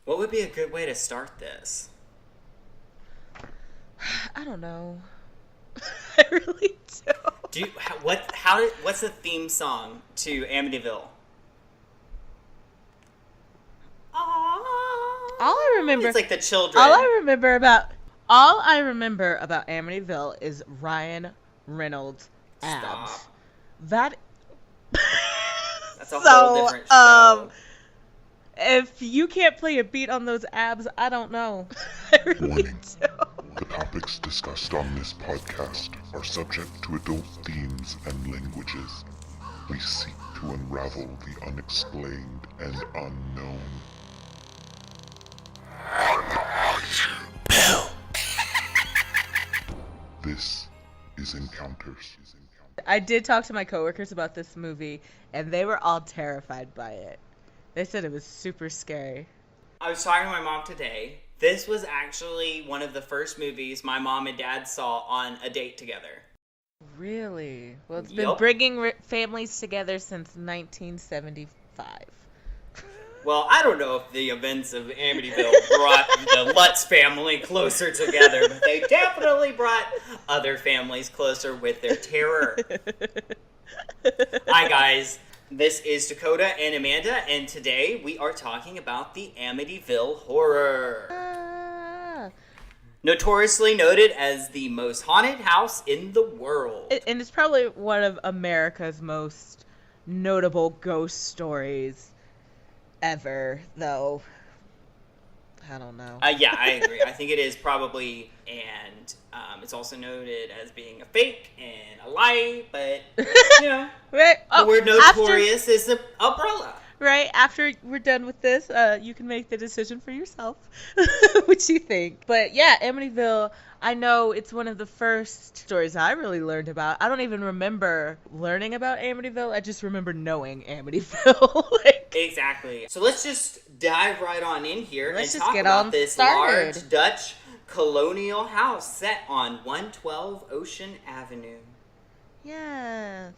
What would be a good way to start this? I don't know. I really don't. Do you what's the theme song to Amityville? All I remember, It's like the all children. I remember about, all I remember about Amityville is Ryan Reynolds' abs. Stop. That. That's a whole so, different show. if you can't play a beat on those abs, I don't know. I really Warning. don't. The topics discussed on this podcast are subject to adult themes and languages. We seek to unravel the unexplained and unknown. This is Encounters. I did talk to my coworkers about this movie, and they were all terrified by it. They said it was super scary. I was talking to my mom today. This was actually one of the first movies my mom and dad saw on a date together. Really? Well, it's been Yup. bringing families together since 1975. Well, I don't know if the events of Amityville brought the Lutz family closer together, but they definitely brought other families closer with their terror. Hi, guys. This is Dakota and Amanda, and today we are talking about the Amityville Horror. Ah. Notoriously noted as the most haunted house in the world. And it's probably one of America's most notable ghost stories ever, though. I don't know. Yeah, I agree. I think it is probably, and it's also noted as being a fake and a lie, but, you know, Right? the word after- notorious is an umbrella. Right, after we're done with this, you can make the decision for yourself what you think. But yeah, Amityville, I know it's one of the first stories I really learned about. I don't even remember learning about Amityville. I just remember knowing Amityville. Exactly. So let's just dive right on in here Let's and just talk get about on this started. large Dutch colonial house set on 112 Ocean Avenue. Yes.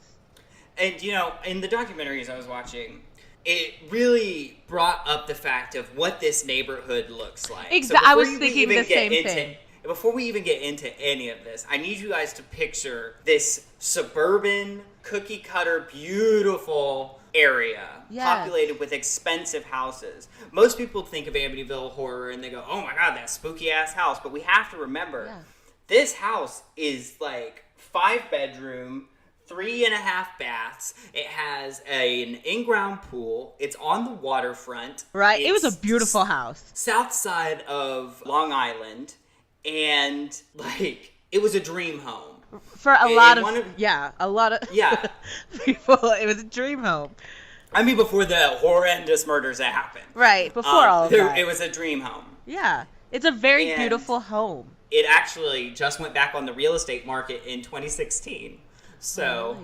And, you know, in the documentaries I was watching, it really brought up the fact of what this neighborhood looks like. I was before we thinking even the get same into- thing. Before we even get into any of this, I need you guys to picture this suburban, cookie cutter, beautiful area Yes. populated with expensive houses. Most people think of Amityville Horror and they go, oh my god, that spooky ass house. But we have to remember, Yeah. this house is like 5-bedroom, 3.5 baths. It has an in-ground pool. It's on the waterfront. Right? It was a It's beautiful house. south side of Long Island, and like it was a dream home. For a And lot of, one of- a lot of Yeah. people, it was a dream home. I mean, before the horrendous murders that happened. Right, before all of that. It was a dream home. Yeah, it's a very And- beautiful home. It actually just went back on the real estate market in 2016. So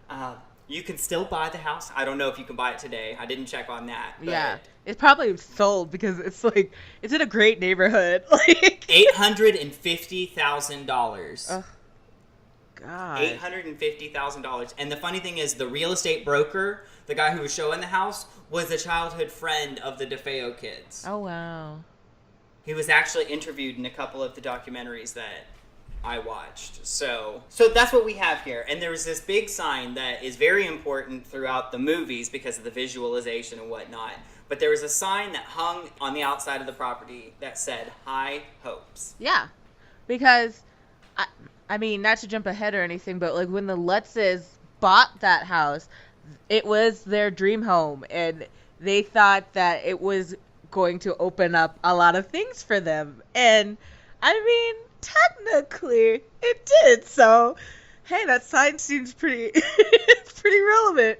Really? you can still buy the house. I don't know if you can buy it today. I didn't check on that. But Yeah, it's probably sold because it's like it's in a great neighborhood. Like, $850,000. oh, God. $850,000. And the funny thing is, the real estate broker, the guy who was showing the house, was a childhood friend of the DeFeo kids. Oh wow. He was actually interviewed in a couple of the documentaries that I watched. So that's what we have here. And there was this big sign that is very important throughout the movies because of the visualization and whatnot. But there was a sign that hung on the outside of the property that said High Hopes. Yeah, because I mean, not to jump ahead or anything, but like when the Lutzes bought that house, it was their dream home, and they thought that it was going to open up a lot of things for them. And I mean, technically, it did. So, hey, that sign seems pretty, it's pretty relevant.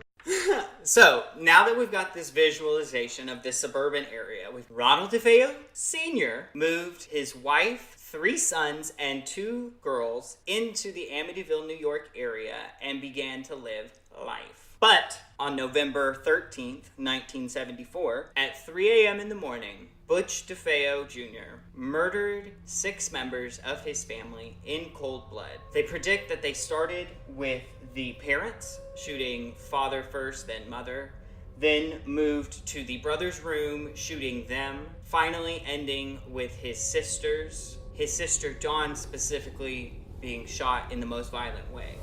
So, now that we've got this visualization of this suburban area, with Ronald DeFeo Sr. moved his wife, 3 sons, and 2 girls into the Amityville, New York area and began to live life. But on November 13th, 1974, at 3 a.m. in the morning, Butch DeFeo Jr. murdered 6 members of his family in cold blood. They predict that they started with the parents, shooting father first, then mother, then moved to the brother's room, shooting them, finally ending with his sisters. His sister Dawn specifically being shot in the most violent way.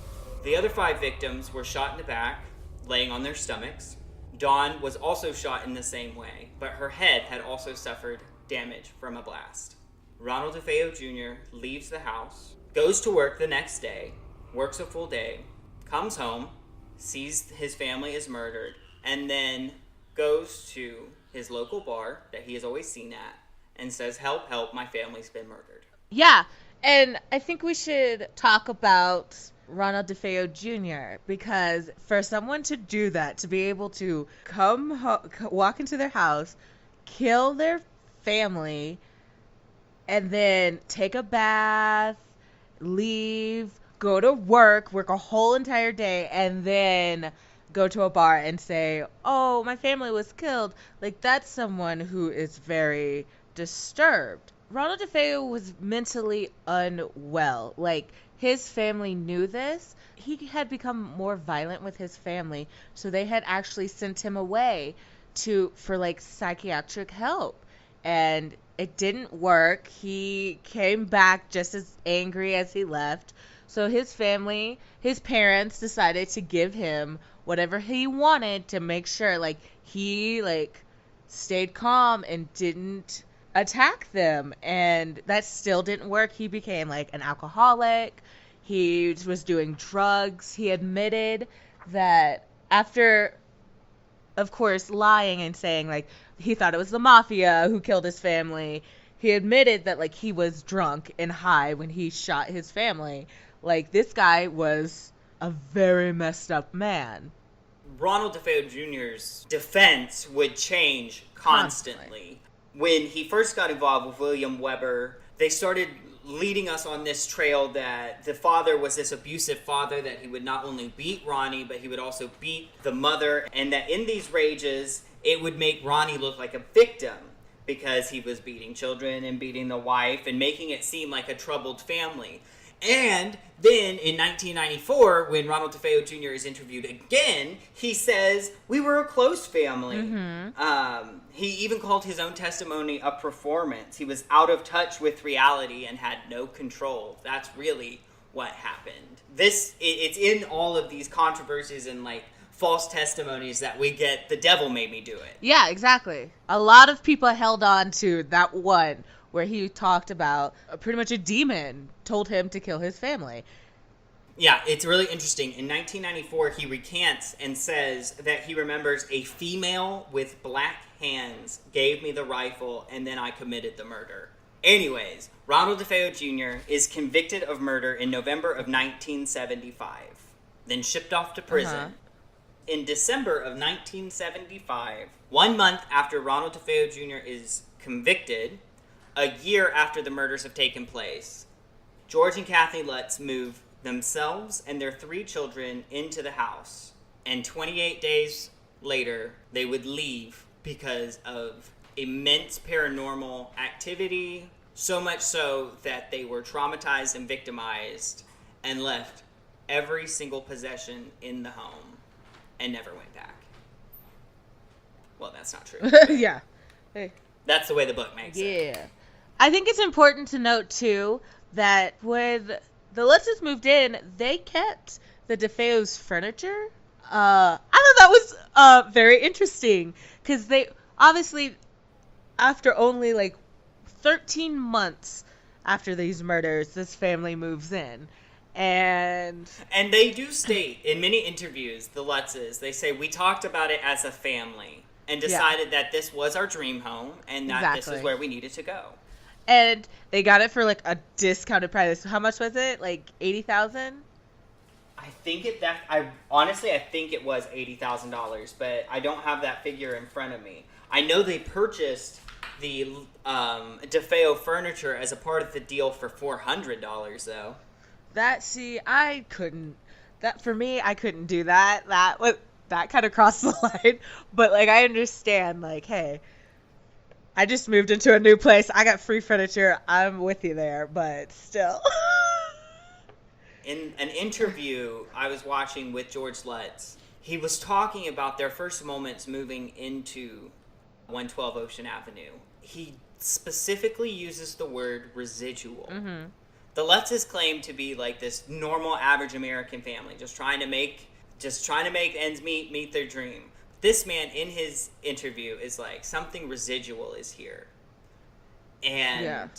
The other 5 victims were shot in the back, laying on their stomachs. Dawn was also shot in the same way, but her head had also suffered damage from a blast. Ronald DeFeo Jr. leaves the house, goes to work the next day, works a full day, comes home, sees his family is murdered, and then goes to his local bar that he has always seen at and says, "Help, help, my family's been murdered." Yeah, and I think we should talk about Ronald DeFeo Jr. because for someone to do that, to be able to walk into their house, kill their family, and then take a bath, leave, go to work a whole entire day, and then go to a bar and say, "Oh, my family was killed." Like, that's someone who is very disturbed. Ronald DeFeo was mentally unwell. Like, his family knew this. He had become more violent with his family, so they had actually sent him away for like psychiatric help. And it didn't work. He came back just as angry as he left. So his parents decided to give him whatever he wanted to make sure like he stayed calm and didn't attack them, and that still didn't work. He became like an alcoholic. He was doing drugs. He admitted that after, of course, lying and saying like he thought it was the mafia who killed his family, he admitted that like he was drunk and high when he shot his family. Like, this guy was a very messed up man. Ronald DeFeo Jr.'s defense would change constantly. When he first got involved with William Weber, they started leading us on this trail that the father was this abusive father, that he would not only beat Ronnie, but he would also beat the mother, and that in these rages, it would make Ronnie look like a victim because he was beating children and beating the wife and making it seem like a troubled family. And then in 1994, when Ronald DeFeo Jr. is interviewed again, he says, "We were a close family." Mm-hmm. He even called his own testimony a performance. He was out of touch with reality and had no control. That's really what happened. It's in all of these controversies and like false testimonies that we get, "The devil made me do it." Yeah, exactly. A lot of people held on to that one where he talked about pretty much a demon told him to kill his family. Yeah, it's really interesting. In 1994, he recants and says that he remembers a female with black hands gave me the rifle and then I committed the murder. Anyways, Ronald DeFeo Jr. is convicted of murder in November of 1975, then shipped off to prison. In December of 1975, 1 month after Ronald DeFeo Jr. is convicted, a year after the murders have taken place, George and Kathy Lutz move themselves and their 3 children into the house. And 28 days later, they would leave because of immense paranormal activity, so much so that they were traumatized and victimized and left every single possession in the home and never went back. Well, that's not true. Yeah. Hey. That's the way the book makes it. Yeah. I think it's important to note, too, that when the Lutzes moved in, they kept the DeFeo's furniture. I thought that was very interesting, because they, obviously, after only, 13 months after these murders, this family moves in. And they do state, in many interviews, the Lutzes, they say, "We talked about it as a family and decided that this was our dream home and that this is where we needed to go." And they got it for a discounted price. How much was it? $80,000? I think it was $80,000, but I don't have that figure in front of me. I know they purchased the DeFeo furniture as a part of the deal for $400 though. I couldn't. For me, I couldn't do that. That kind of crossed the line. But I understand. Hey, I just moved into a new place. I got free furniture. I'm with you there, but still. In an interview I was watching with George Lutz, he was talking about their first moments moving into 112 Ocean Avenue. He specifically uses the word residual. Mm-hmm. The Lutzes claim to be like this normal, average American family, just trying to make ends meet their dream. This man, in his interview, is like, something residual is here. And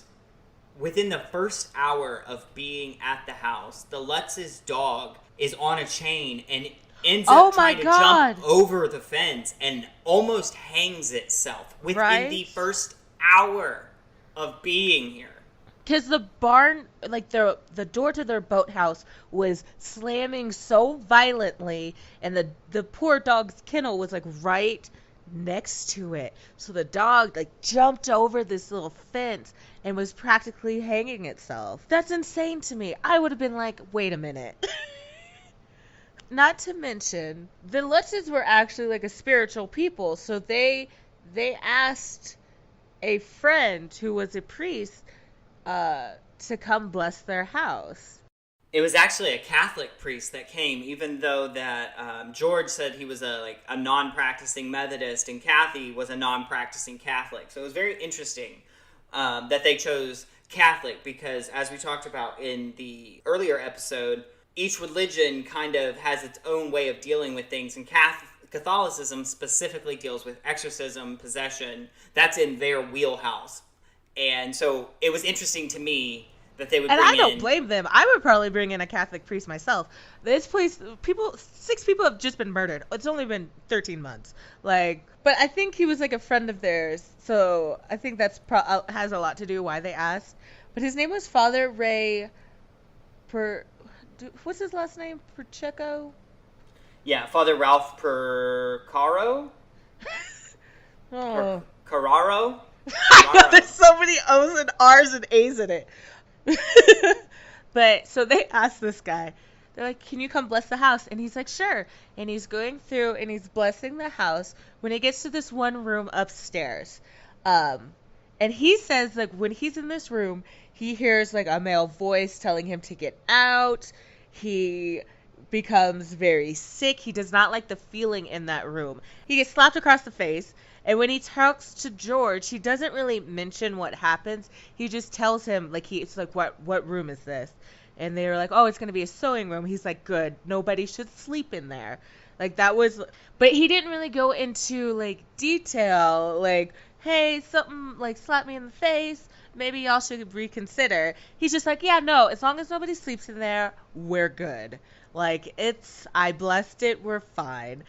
within the first hour of being at the house, the Lutz's dog is on a chain and ends up trying to jump over the fence and almost hangs itself within the first hour of being here. Because the barn, like the door to their boathouse was slamming so violently, and the poor dog's kennel was like right next to it. So the dog like jumped over this little fence and was practically hanging itself. That's insane to me. I would have been like, wait a minute. Not to mention, the Lutzes were actually like a spiritual people, so they asked a friend who was a priest to come bless their house. It was actually a Catholic priest that came, even though that George said he was a non-practicing Methodist and Kathy was a non-practicing Catholic. So it was very interesting that they chose Catholic because, as we talked about in the earlier episode, each religion kind of has its own way of dealing with things, and Catholicism specifically deals with exorcism, possession. That's in their wheelhouse. And so it was interesting to me that they would bring in... And I don't blame them. I would probably bring in a Catholic priest myself. This place, 6 people have just been murdered. It's only been 13 months. But I think he was like a friend of theirs. So I think that's has a lot to do why they asked. But his name was Father Ray what's his last name? Pacheco? Yeah, Father Ralph Percaro? Carraro? I know there's so many O's and R's and A's in it. But so they asked this guy, they're like, can you come bless the house? And he's like, sure. And he's going through and he's blessing the house when he gets to this one room upstairs. And he says, like, when he's in this room, he hears like a male voice telling him to get out. He becomes very sick. He does not like the feeling in that room. He gets slapped across the face. And when he talks to George, he doesn't really mention what happens. He just tells him, like, it's like, what room is this? And they're like, oh, it's going to be a sewing room. He's like, good. Nobody should sleep in there. Like, that was... But he didn't really go into, like, detail. Like, hey, something, like, slapped me in the face. Maybe y'all should reconsider. He's just like, yeah, no, as long as nobody sleeps in there, we're good. Like, I blessed it, we're fine.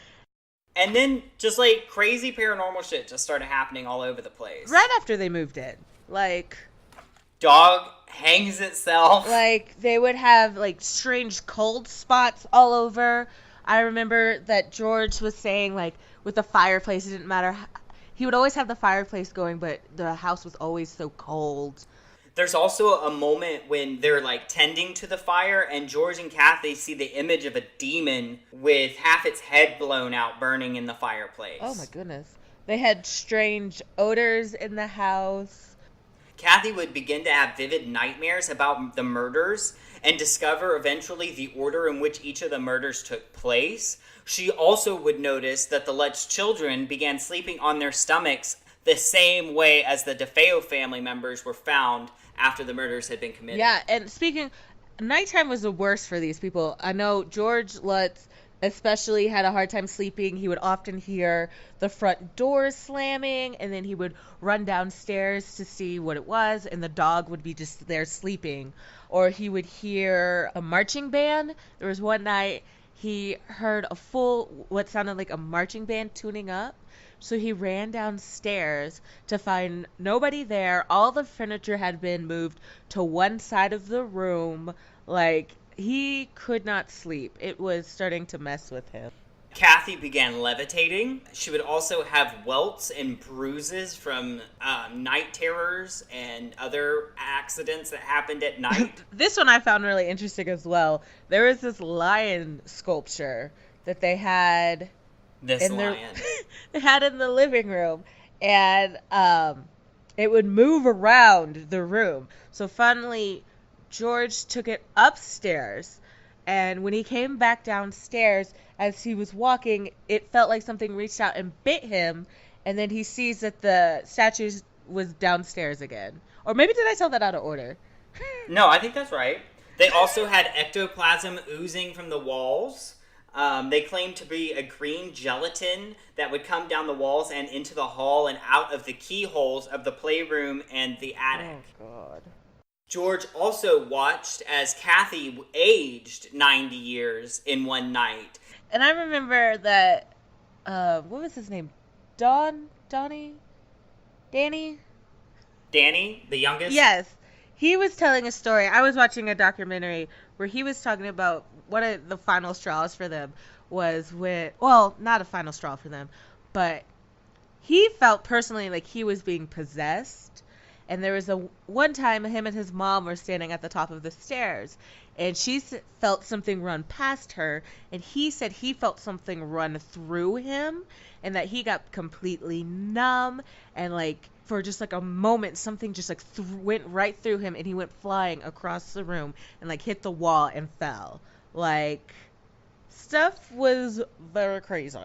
And then just like crazy paranormal shit just started happening all over the place. Right after they moved in. Like, dog hangs itself. Like, they would have like strange cold spots all over. I remember that George was saying, like, with the fireplace, it didn't matter. He would always have the fireplace going, but the house was always so cold. There's also a moment when they're, like, tending to the fire, and George and Kathy see the image of a demon with half its head blown out burning in the fireplace. Oh, my goodness. They had strange odors in the house. Kathy would begin to have vivid nightmares about the murders and discover eventually the order in which each of the murders took place. She also would notice that the Lutz children began sleeping on their stomachs the same way as the DeFeo family members were found after the murders had been committed. Yeah, and nighttime was the worst for these people. I know George Lutz especially had a hard time sleeping. He would often hear the front doors slamming, and then he would run downstairs to see what it was, and the dog would be just there sleeping. Or he would hear a marching band. There was one night he heard what sounded like a marching band tuning up. So he ran downstairs to find nobody there. All the furniture had been moved to one side of the room. Like, he could not sleep. It was starting to mess with him. Kathy began levitating. She would also have welts and bruises from night terrors and other accidents that happened at night. This one I found really interesting as well. There was this lion sculpture that they had... They had in the living room, and it would move around the room. So finally, George took it upstairs And when he came back downstairs, as he was walking, it felt like something reached out and bit him. And then he sees that the statue was downstairs again. Or maybe did I tell that out of order? No, I think that's right. They also had ectoplasm oozing from the walls. They claimed to be a green gelatin that would come down the walls and into the hall and out of the keyholes of the playroom and the attic. Oh, God. George also watched as Kathy aged 90 years in one night. And I remember that, what was his name? Danny, Danny, the youngest? Yes. He was telling a story. I was watching a documentary where he was talking about one of the final straws for them was not a final straw for them, but he felt personally like he was being possessed. And there was one time him and his mom were standing at the top of the stairs, and she felt something run past her, and he said he felt something run through him, and that he got completely numb, and like for just like a moment, something just like went right through him, and he went flying across the room and like hit the wall and fell. Like, stuff was very crazy.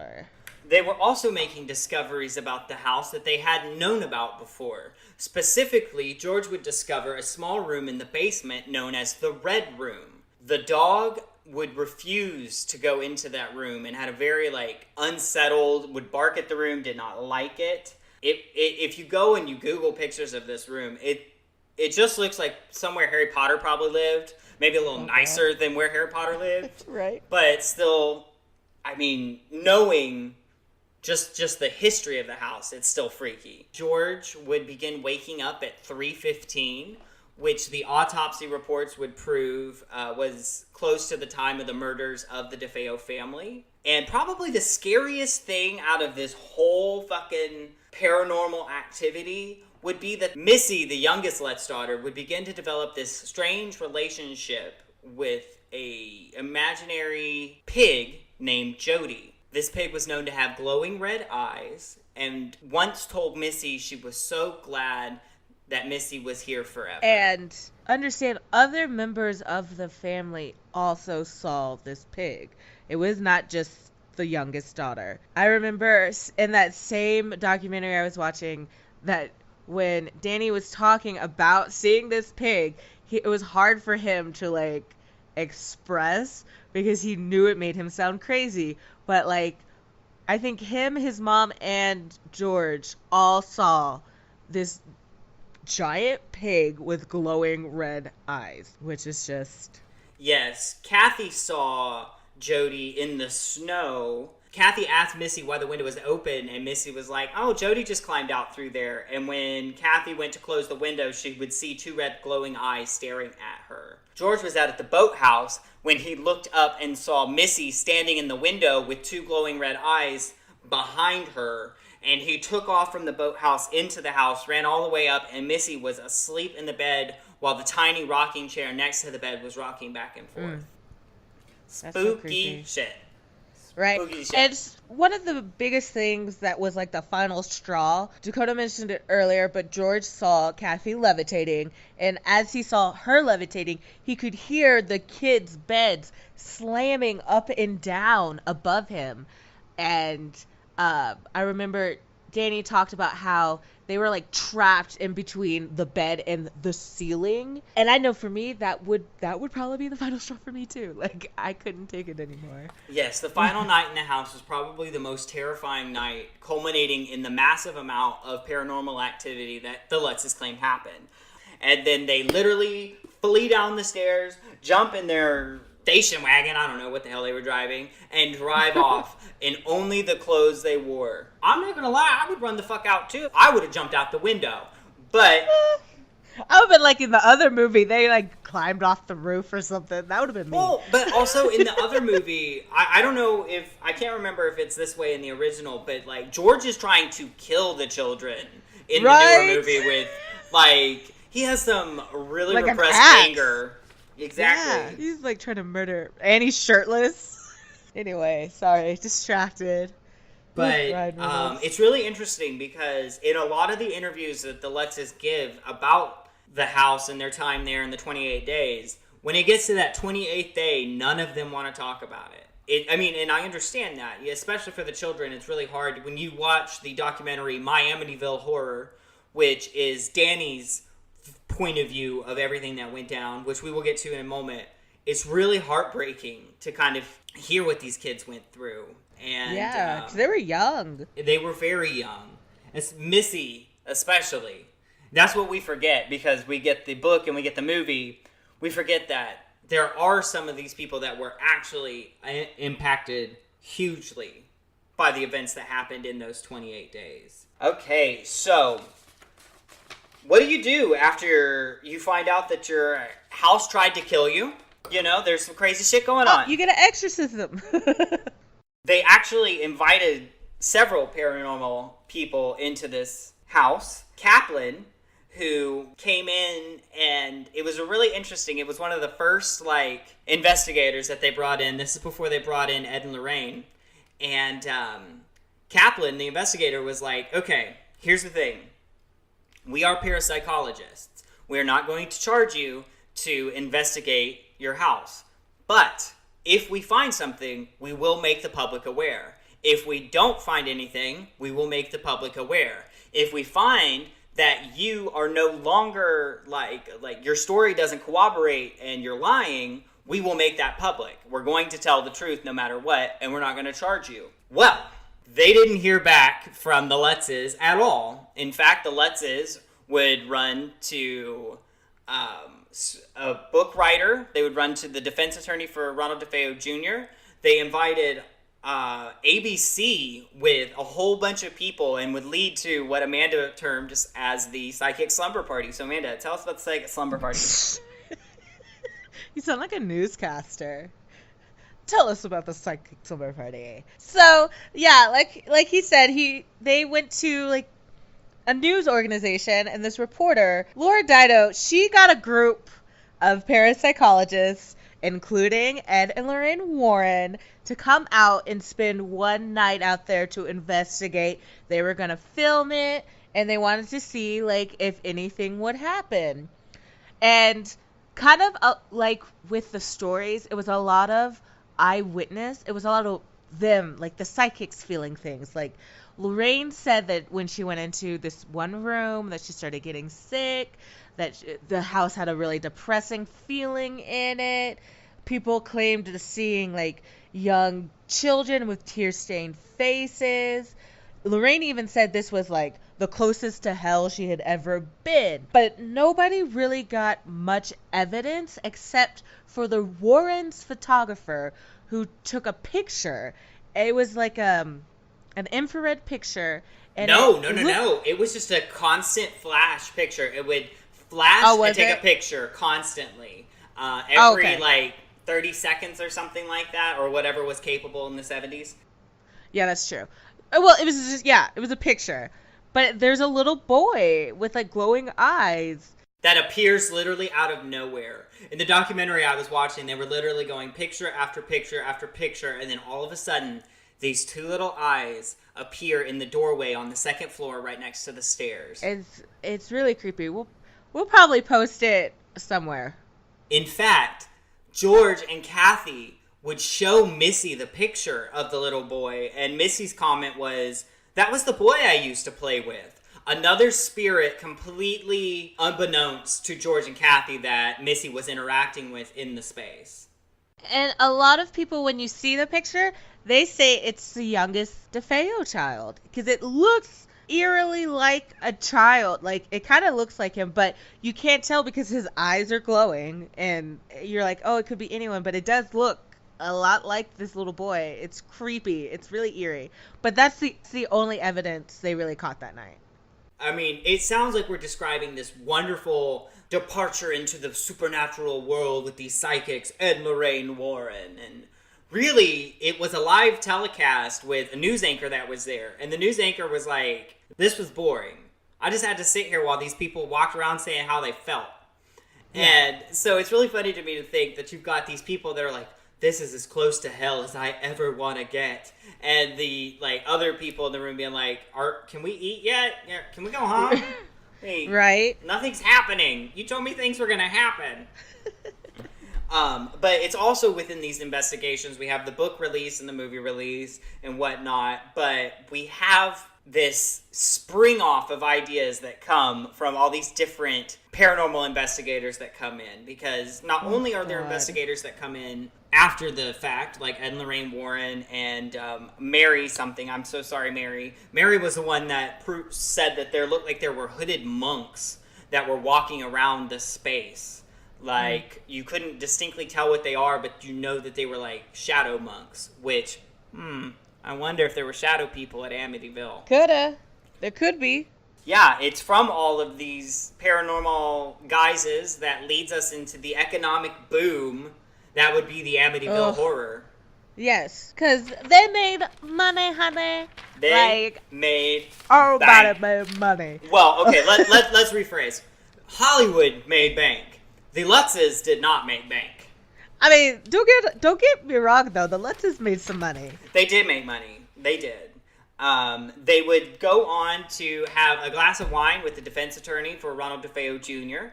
They were also making discoveries about the house that they hadn't known about before. Specifically, George would discover a small room in the basement known as the Red Room. The dog would refuse to go into that room and had a very, unsettled, would bark at the room, did not like it. If you go and you Google pictures of this room, it just looks like somewhere Harry Potter probably lived. Maybe a little nicer than where Harry Potter lived. Right. But still, knowing just the history of the house, it's still freaky. George would begin waking up at 3:15, which the autopsy reports would prove was close to the time of the murders of the DeFeo family. And probably the scariest thing out of this whole fucking paranormal activity would be that Missy, the youngest Letts daughter, would begin to develop this strange relationship with a imaginary pig named Jody. This pig was known to have glowing red eyes, and once told Missy she was so glad that Missy was here forever. And understand, other members of the family also saw this pig. It was not just the youngest daughter. I remember in that same documentary I was watching that when Danny was talking about seeing this pig, it was hard for him to express because he knew it made him sound crazy. But I think him, his mom, and George all saw this giant pig with glowing red eyes, which is just... Yes, Kathy saw Jody in the snow. Kathy asked Missy why the window was open, and Missy was like, oh, Jody just climbed out through there. And when Kathy went to close the window, she would see two red glowing eyes staring at her. George was out at the boathouse when he looked up and saw Missy standing in the window with two glowing red eyes behind her. And he took off from the boathouse into the house, ran all the way up, and Missy was asleep in the bed while the tiny rocking chair next to the bed was rocking back and forth. Spooky shit. Right. Spooky shit. And one of the biggest things that was the final straw, Dakota mentioned it earlier, but George saw Kathy levitating, and as he saw her levitating, he could hear the kids' beds slamming up and down above him. And I remember Danny talked about how they were trapped in between the bed and the ceiling. And I know for me that would probably be the final straw for me too. I couldn't take it anymore. Yes, the final night in the house was probably the most terrifying night, culminating in the massive amount of paranormal activity that the Lettses claim happened. And then they literally flee down the stairs, jump in their station wagon, I don't know what the hell they were driving, and drive off in only the clothes they wore. I'm not gonna lie, I would run the fuck out too. I would have jumped out the window. But I would have been in the other movie, they climbed off the roof or something. That would have been me. well, but also in the other movie, I don't know if, I can't remember if it's this way in the original, but George is trying to kill the children in the newer movie with he has some really repressed anger. Exactly. Yeah, he's trying to murder, and he's shirtless. Anyway, sorry, distracted. But it's really interesting because in a lot of the interviews that the Lettses give about the house and their time there in the 28 days, when it gets to that 28th day, none of them want to talk about it. And I understand that, especially for the children. It's really hard when you watch the documentary My Amityville Horror, which is Danny's point of view of everything that went down, which we will get to in a moment. It's really heartbreaking to kind of hear what these kids went through. And yeah, because they were young. They were very young. It's Missy, especially. That's what we forget, because we get the book and we get the movie. We forget that there are some of these people that were actually impacted hugely by the events that happened in those 28 days. Okay, so what do you do after you find out that your house tried to kill you? You know, there's some crazy shit going on. You get an exorcism. They actually invited several paranormal people into this house. Kaplan, who came in, and it was really interesting. It was one of the first, investigators that they brought in. This is before they brought in Ed and Lorraine. And Kaplan, the investigator, was like, okay, here's the thing. We are parapsychologists. We're not going to charge you to investigate your house. But if we find something, we will make the public aware. If we don't find anything, we will make the public aware. If we find that you are no longer, like your story doesn't corroborate and you're lying, we will make that public. We're going to tell the truth no matter what, and we're not going to charge you. Well, they didn't hear back from the Lutzes at all. In fact, the Lutzes would run to a book writer. They would run to the defense attorney for Ronald DeFeo Jr. They invited ABC with a whole bunch of people, and would lead to what Amanda termed just as the psychic slumber party. So Amanda, tell us about the psychic slumber party. You sound like a newscaster. Tell us about the psychic slumber party. So yeah, like he said, they went to a news organization, and this reporter, Laura Dido, she got a group of parapsychologists, including Ed and Lorraine Warren, to come out and spend one night out there to investigate. They were going to film it, and they wanted to see, if anything would happen. And kind of, with the stories, it was a lot of eyewitness. It was a lot of them, the psychics feeling things. Lorraine said that when she went into this one room that she started getting sick, that the house had a really depressing feeling in it. People claimed to seeing young children with tear-stained faces. Lorraine even said this was the closest to hell she had ever been. But nobody really got much evidence except for the Warrens' photographer who took a picture. It was an infrared picture. And No. It was just a constant flash picture. It would flash and take a picture constantly. Every 30 seconds or something like that, or whatever was capable in the 70s. Yeah, that's true. Well, it was just, it was a picture. But there's a little boy with glowing eyes that appears literally out of nowhere. In the documentary I was watching, they were literally going picture after picture after picture, and then all of a sudden, these two little eyes appear in the doorway on the second floor right next to the stairs. It's really creepy. We'll probably post it somewhere. In fact, George and Kathy would show Missy the picture of the little boy, and Missy's comment was, "That was the boy I used to play with." Another spirit completely unbeknownst to George and Kathy that Missy was interacting with in the space. And a lot of people, when you see the picture, they say it's the youngest DeFeo child, because it looks eerily like a child. It kind of looks like him, but you can't tell because his eyes are glowing, and you're like, oh, it could be anyone, but it does look a lot like this little boy. It's creepy. It's really eerie. But that's the only evidence they really caught that night. I mean, it sounds like we're describing this wonderful departure into the supernatural world with these psychics, Ed and Lorraine Warren, and really, it was a live telecast with a news anchor that was there, and the news anchor was like, this was boring. I just had to sit here while these people walked around saying how they felt. Yeah. And so it's really funny to me to think that you've got these people that are like, this is as close to hell as I ever want to get. And the other people in the room being like, can we eat yet? Yeah, can we go home? Hey, right? Nothing's happening. You told me things were going to happen. But it's also within these investigations. We have the book release and the movie release and whatnot, but we have this spring off of ideas that come from all these different paranormal investigators that come in, because not only are there investigators that come in after the fact, like Ed and Lorraine Warren and Mary something. I'm so sorry, Mary. Mary was the one that said that there looked like there were hooded monks that were walking around the space. Like, you couldn't distinctly tell what they are, but you know that they were like shadow monks, which, I wonder if there were shadow people at Amityville. Coulda. There could be. Yeah, it's from all of these paranormal guises that leads us into the economic boom that would be the Amityville Horror. Yes, because they made money, honey. They made everybody made money. Well, okay, let's rephrase. Hollywood made bank. The Lutzes did not make bank. I mean, don't get me wrong, though. The Lutzes made some money. They did make money. They did. They would go on to have a glass of wine with the defense attorney for Ronald DeFeo Jr.,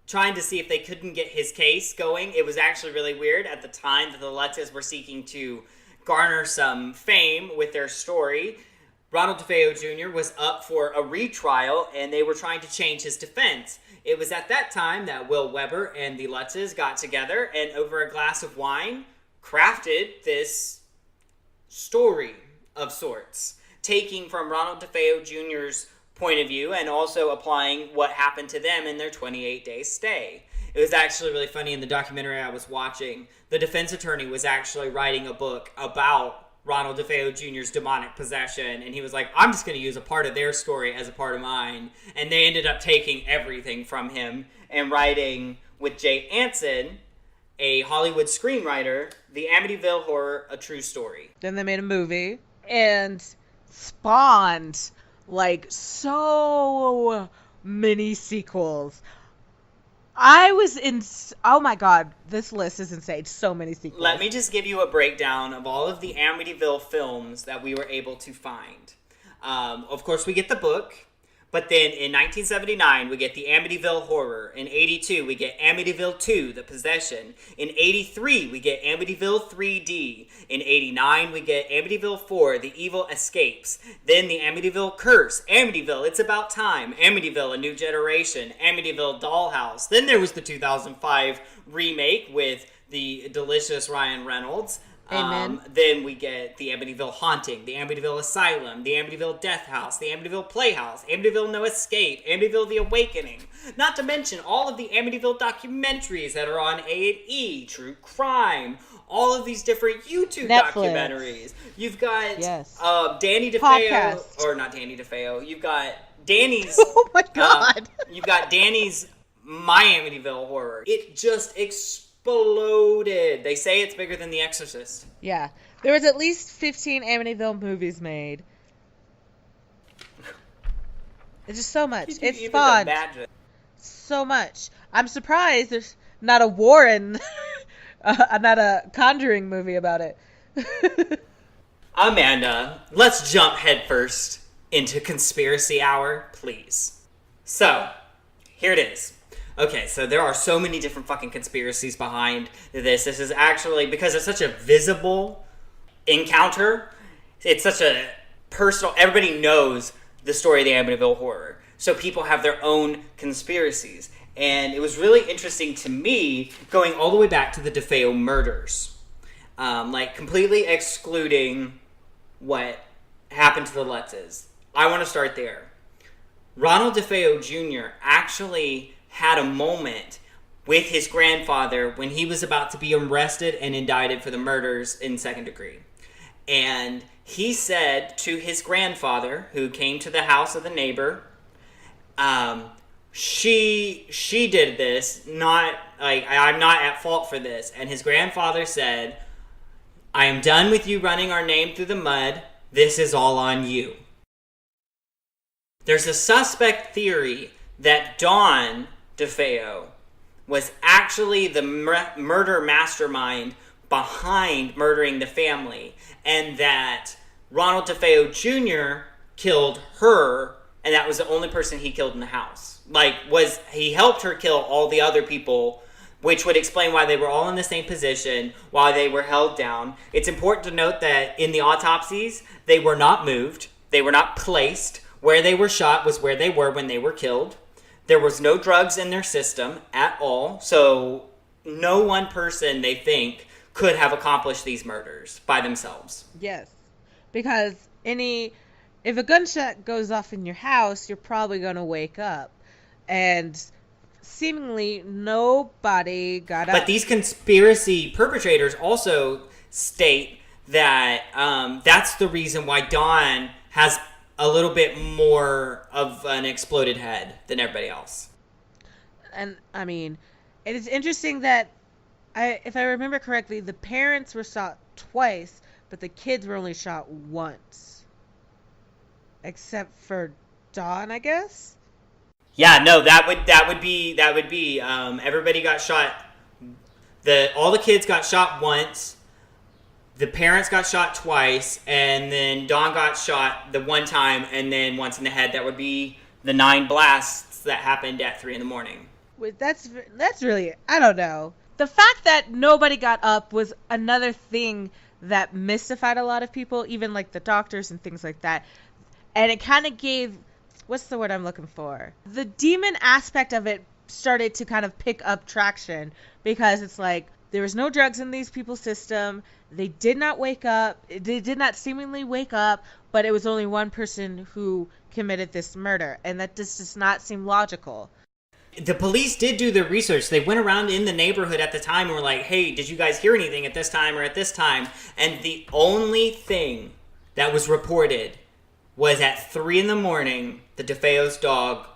trying to see if they couldn't get his case going. It was actually really weird at the time that the Lutzes were seeking to garner some fame with their story. Ronald DeFeo Jr. was up for a retrial, and they were trying to change his defense. It was at that time that Will Weber and the Lutzes got together and over a glass of wine crafted this story of sorts, taking from Ronald DeFeo Jr.'s point of view and also applying what happened to them in their 28-day stay. It was actually really funny in the documentary I was watching. The defense attorney was actually writing a book about Ronald DeFeo Jr.'s demonic possession, and he was like, I'm just going to use a part of their story as a part of mine. And they ended up taking everything from him and writing with Jay Anson, a Hollywood screenwriter, The Amityville Horror, A True Story. Then they made a movie and spawned like so many sequels. Oh my god, this list is insane. So many sequels. Let me just give you a breakdown of all of the Amityville films that we were able to find. Of course, we get the book, but then in 1979, we get the Amityville Horror. In 82, we get Amityville 2, The Possession. In 83, we get Amityville 3D. In 89, we get Amityville 4, The Evil Escapes. Then the Amityville Curse, Amityville, It's About Time, Amityville, A New Generation, Amityville Dollhouse. Then there was the 2005 remake with the delicious Ryan Reynolds. Amen. Then we get the Amityville Haunting, the Amityville Asylum, the Amityville Death House, the Amityville Playhouse, Amityville No Escape, Amityville The Awakening. Not to mention all of the Amityville documentaries that are on A&E, True Crime, all of these different YouTube documentaries. You've got Danny DeFeo, Podcast. or not Danny DeFeo, you've got Danny's... Oh my god. You've got Danny's My Amityville Horror. It just exploded. They say it's bigger than The Exorcist. Yeah. There was at least 15 Amityville movies made. It's just so much. It's fun. So much. I'm surprised there's not a Warren, not a Conjuring movie about it. Amanda, let's jump headfirst into Conspiracy Hour, please. So, here it is. Okay, so there are so many different fucking conspiracies behind this. This is actually, because it's such a visible encounter, it's such a personal, everybody knows the story of the Amityville Horror. So people have their own conspiracies. And it was really interesting to me going all the way back to the DeFeo murders. Like, completely excluding what happened to the Lutzes. I want to start there. Ronald DeFeo Jr. actually had a moment with his grandfather when he was about to be arrested and indicted for the murders in second degree. And he said to his grandfather, who came to the house of the neighbor, she did this, not like I'm not at fault for this. And his grandfather said, I am done with you running our name through the mud. This is all on you. There's a suspect theory that Don DeFeo was actually the murder mastermind behind murdering the family, and that Ronald DeFeo Jr. killed her, and that was the only person he killed in the house. He helped her kill all the other people, which would explain why they were all in the same position while they were held down. It's important to note that in the autopsies, they were not moved. They were not placed. Where they were shot was where they were when they were killed. There was no drugs in their system at all. So no one person, they think, could have accomplished these murders by themselves. Yes. Because if a gunshot goes off in your house, you're probably going to wake up. And seemingly nobody got up. But these conspiracy perpetrators also state that that's the reason why Dawn has a little bit more of an exploded head than everybody else. And, I mean, it is interesting that, if I remember correctly, the parents were shot twice, but the kids were only shot once. Except for Dawn, I guess? Yeah, no, that would be everybody got shot. All the kids got shot once. The parents got shot twice, and then Dawn got shot the one time, and then once in the head. That would be the 9 blasts that happened at 3 a.m. That's really, I don't know. The fact that nobody got up was another thing that mystified a lot of people, even like the doctors and things like that. And it kind of gave, what's the word I'm looking for? The demon aspect of it started to kind of pick up traction, because it's like, there was no drugs in these people's system. They did not wake up. They did not seemingly wake up, but it was only one person who committed this murder. And that just does not seem logical. The police did do their research. They went around in the neighborhood at the time and were like, hey, did you guys hear anything at this time or at this time? And the only thing that was reported was at 3 a.m, the DeFeo's dog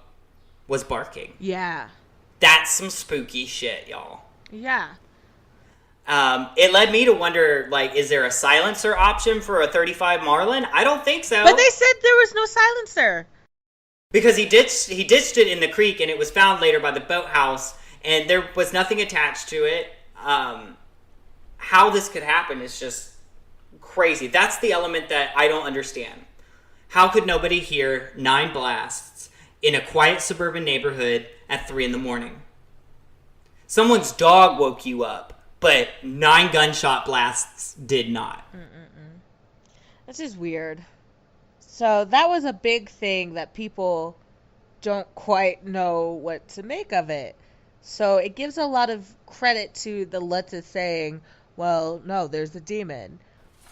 was barking. Yeah. That's some spooky shit, y'all. Yeah. It led me to wonder, like, is there a silencer option for a 35 Marlin? I don't think so. But they said there was no silencer. Because he ditched it in the creek, and it was found later by the boathouse, and there was nothing attached to it. How this could happen is just crazy. That's the element that I don't understand. How could nobody hear 9 blasts in a quiet suburban neighborhood at 3 a.m? Someone's dog woke you up, but 9 gunshot blasts did not. That's just weird. So that was a big thing that people don't quite know what to make of it. So it gives a lot of credit to the Lutzes saying, well, no, there's a demon.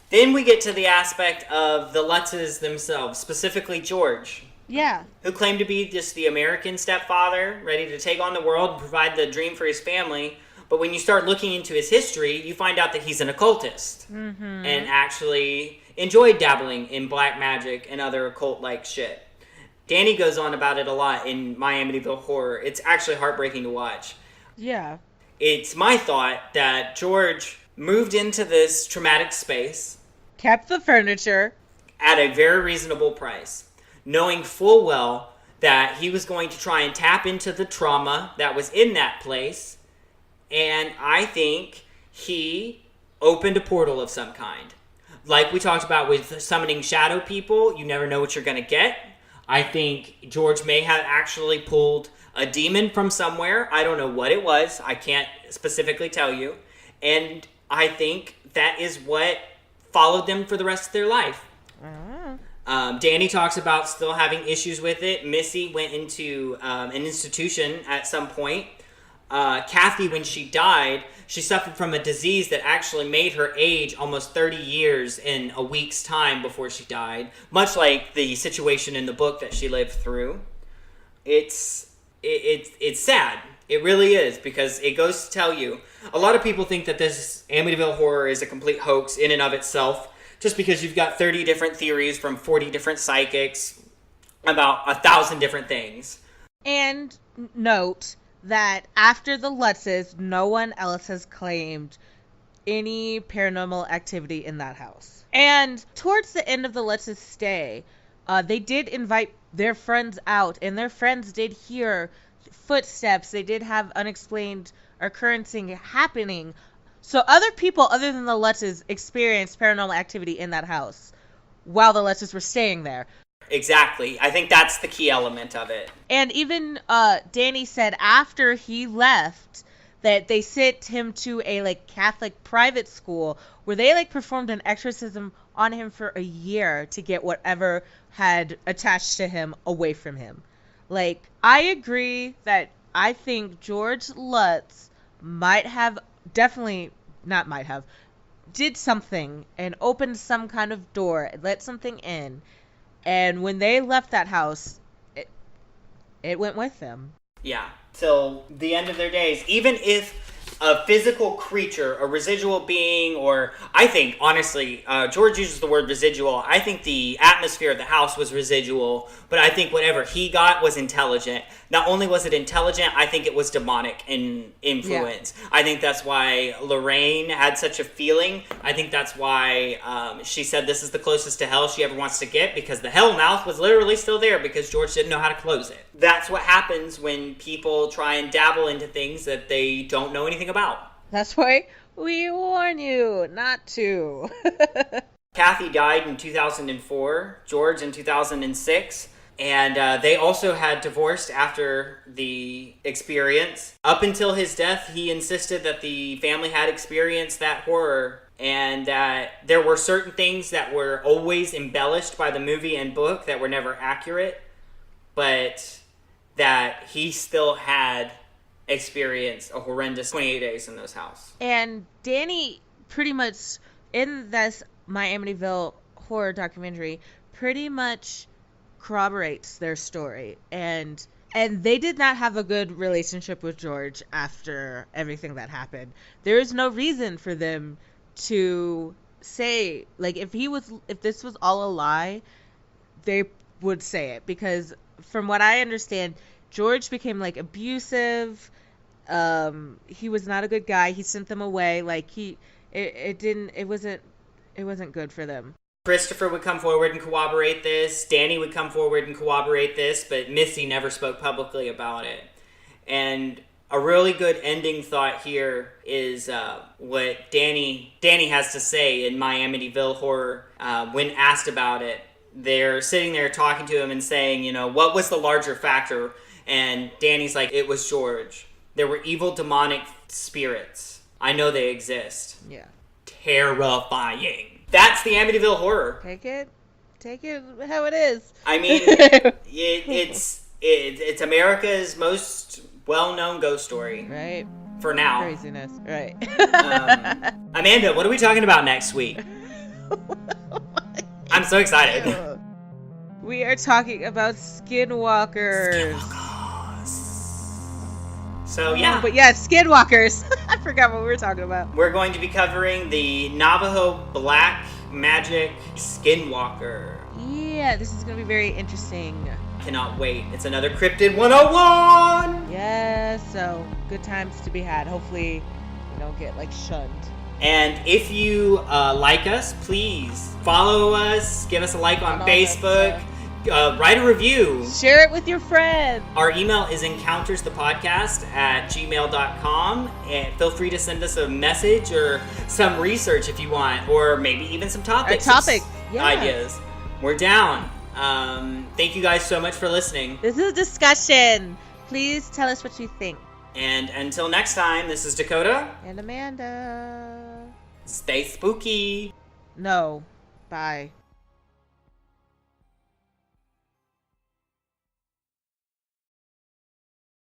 Then we get to the aspect of the Lutzes themselves, specifically George. Yeah. Who claimed to be just the American stepfather, ready to take on the world and provide the dream for his family. But when you start looking into his history, you find out that he's an occultist. And actually enjoyed dabbling in black magic and other occult-like shit. Danny goes on about it a lot in My Amityville Horror. It's actually heartbreaking to watch. Yeah. It's my thought that George moved into this traumatic space, kept the furniture at a very reasonable price, knowing full well that he was going to try and tap into the trauma that was in that place. And I think he opened a portal of some kind. Like we talked about with summoning shadow people, you never know what you're going to get. I think George may have actually pulled a demon from somewhere. I don't know what it was. I can't specifically tell you. And I think that is what followed them for the rest of their life. Danny talks about still having issues with it. Missy went into an institution at some point. Kathy, when she died, she suffered from a disease that actually made her age almost 30 years in a week's time before she died. Much like the situation in the book that she lived through. It's sad. It really is, because it goes to tell you, a lot of people think that this Amityville Horror is a complete hoax in and of itself, just because you've got 30 different theories from 40 different psychics about 1,000 different things. And note that after the Lutzes, no one else has claimed any paranormal activity in that house. And towards the end of the Lutzes' stay, they did invite their friends out, and their friends did hear footsteps. They did have unexplained occurrencing happening. So other people other than the Lutzes experienced paranormal activity in that house while the Lutzes were staying there. Exactly. I think that's the key element of it. And even Danny said after he left that they sent him to a like Catholic private school where they like performed an exorcism on him for a year to get whatever had attached to him away from him. Like, I agree that I think George Lutz did something and opened some kind of door and let something in. And when they left that house, it went with them. Yeah, till the end of their days. Even if a physical creature, a residual being, or I think, honestly, George uses the word residual. I think the atmosphere of the house was residual, but I think whatever he got was intelligent. Not only was it intelligent, I think it was demonic in influence. Yeah. I think that's why Lorraine had such a feeling. I think that's why she said this is the closest to hell she ever wants to get, because the hell mouth was literally still there because George didn't know how to close it. That's what happens when people try and dabble into things that they don't know anything about. That's why we warn you not to. Kathy died in 2004, George in 2006. And they also had divorced after the experience. Up until his death, he insisted that the family had experienced that horror and that there were certain things that were always embellished by the movie and book that were never accurate, but that he still had experienced a horrendous 28 days in those houses. And Danny pretty much, in this Amityville horror documentary, pretty much corroborates their story, and they did not have a good relationship with George after everything that happened. There is no reason for them to say, like, if this was all a lie, they would say it, because from what I understand, George became like abusive. He was not a good guy. He sent them away. Like, it wasn't good for them. Christopher would come forward and corroborate this. Danny would come forward and corroborate this, but Missy never spoke publicly about it. And a really good ending thought here is what Danny has to say in My Amityville Horror when asked about it. They're sitting there talking to him and saying, you know, what was the larger factor? And Danny's like, it was George. There were evil demonic spirits. I know they exist. Yeah. Terrifying. That's the Amityville Horror. Take it how it is. I mean, it's America's most well-known ghost story. Right. For now. Craziness. Right. Amanda, what are we talking about next week? I'm so excited. We are talking about skinwalkers. So, yeah. But yeah, skinwalkers. I forgot what we were talking about. We're going to be covering the Navajo Black Magic Skinwalker. Yeah, this is going to be very interesting. Cannot wait. It's another Cryptid 101! Yes, so good times to be had. Hopefully we don't get, like, shunned. And if you like us, please follow us, give us a like on Facebook. Write a review. Share it with your friends. Our email is encountersthepodcast@gmail.com, and feel free to send us a message or some research if you want, or maybe even some topics. Ideas. We're down. Thank you guys so much for listening. This is a discussion. Please tell us what you think. And until next time, this is Dakota. And Amanda. Stay spooky. No. Bye.